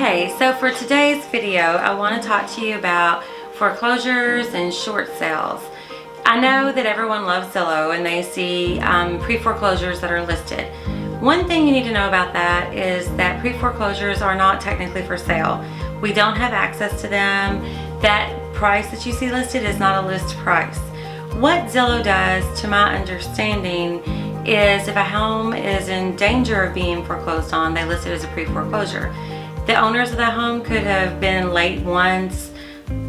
Okay, so for today's video, I want to talk to you about foreclosures and short sales. I know that everyone loves Zillow and they see pre-foreclosures that are listed. One thing you need to know about that is that pre-foreclosures are not technically for sale. We don't have access to them. That price that you see listed is not a list price. What Zillow does, to my understanding, is if a home is in danger of being foreclosed on, they list it as a pre-foreclosure. The owners of that home could have been late once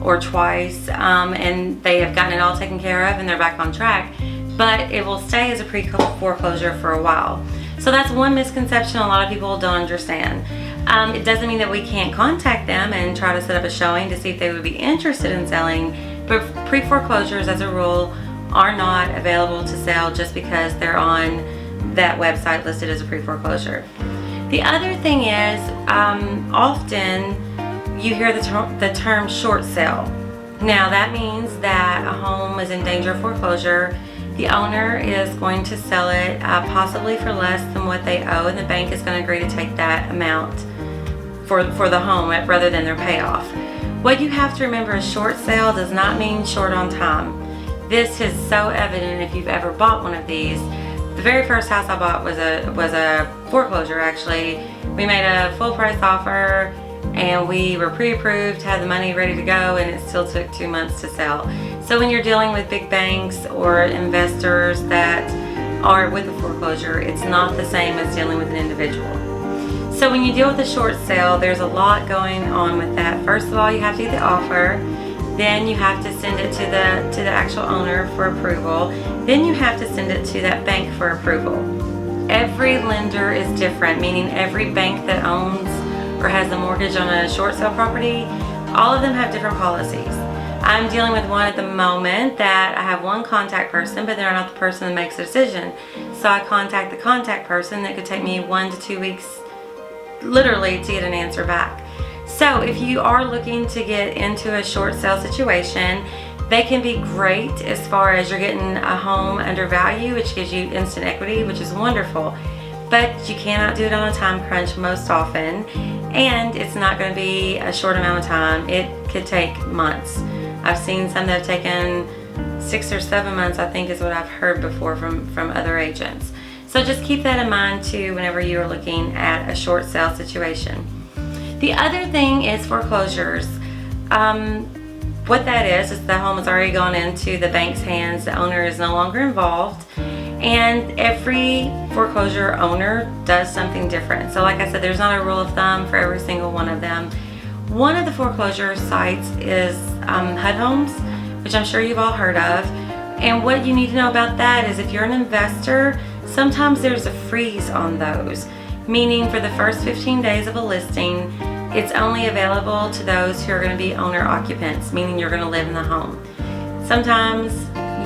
or twice and they have gotten it all taken care of and they're back on track, but it will stay as a pre-foreclosure for a while. So that's one misconception a lot of people don't understand. It doesn't mean that we can't contact them and try to set up a showing to see if they would be interested in selling, but pre-foreclosures as a rule are not available to sell just because they're on that website listed as a pre-foreclosure. The other thing is, often you hear the term short sale. Now that means that a home is in danger of foreclosure. The owner is going to sell it possibly for less than what they owe, and the bank is going to agree to take that amount for the home rather than their payoff. What you have to remember is short sale does not mean short on time. This is so evident if you've ever bought one of these. The very first house I bought was a foreclosure, actually. We made a full price offer and we were pre-approved, had the money ready to go, and it still took 2 months to sell. So when you're dealing with big banks or investors that are with a foreclosure, it's not the same as dealing with an individual. So when you deal with a short sale, there's a lot going on with that. First of all, you have to get the offer. Then you have to send it to the actual owner for approval. Then you have to send it to that bank for approval. Every lender is different, meaning every bank that owns or has a mortgage on a short sale property, all of them have different policies. I'm dealing with one at the moment that I have one contact person, but they're not the person that makes the decision. So I contact the contact person. That could take me 1 to 2 weeks, literally, to get an answer back. So if you are looking to get into a short sale situation, they can be great as far as you're getting a home under value, which gives you instant equity, which is wonderful. But you cannot do it on a time crunch most often, and it's not going to be a short amount of time. It could take months. I've seen some that have taken 6 or 7 months, I think is what I've heard before from other agents. So just keep that in mind too whenever you are looking at a short sale situation. The other thing is foreclosures. What that is the home has already gone into the bank's hands. The owner is no longer involved, and every foreclosure owner does something different. So like I said, there's not a rule of thumb for every single one of them. One of the foreclosure sites is HUD Homes, which I'm sure you've all heard of. And what you need to know about that is if you're an investor, sometimes there's a freeze on those, meaning for the first 15 days of a listing, it's only available to those who are going to be owner occupants, meaning you're going to live in the home. Sometimes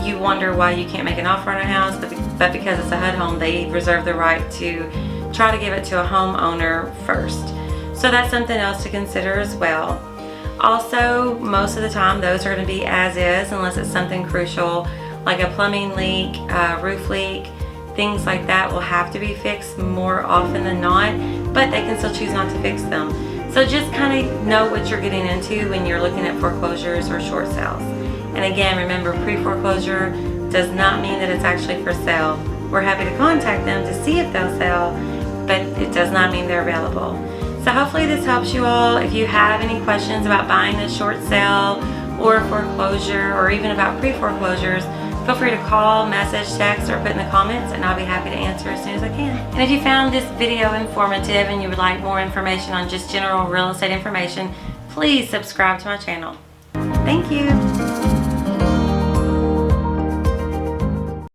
you wonder why you can't make an offer on a house, but because it's a HUD home, they reserve the right to try to give it to a homeowner first. So that's something else to consider as well. Also, most of the time, those are going to be as is unless it's something crucial like a plumbing leak, roof leak. Things like that will have to be fixed more often than not, but they can still choose not to fix them. So just kind of know what you're getting into when you're looking at foreclosures or short sales. And again, remember, pre-foreclosure does not mean that it's actually for sale. We're happy to contact them to see if they'll sell, but it does not mean they're available. So hopefully this helps you all. If you have any questions about buying a short sale or a foreclosure or even about pre-foreclosures, feel free to call, message, text, or put in the comments, and I'll be happy to answer as soon as I can. And if you found this video informative and you would like more information on just general real estate information, please subscribe to my channel. Thank you.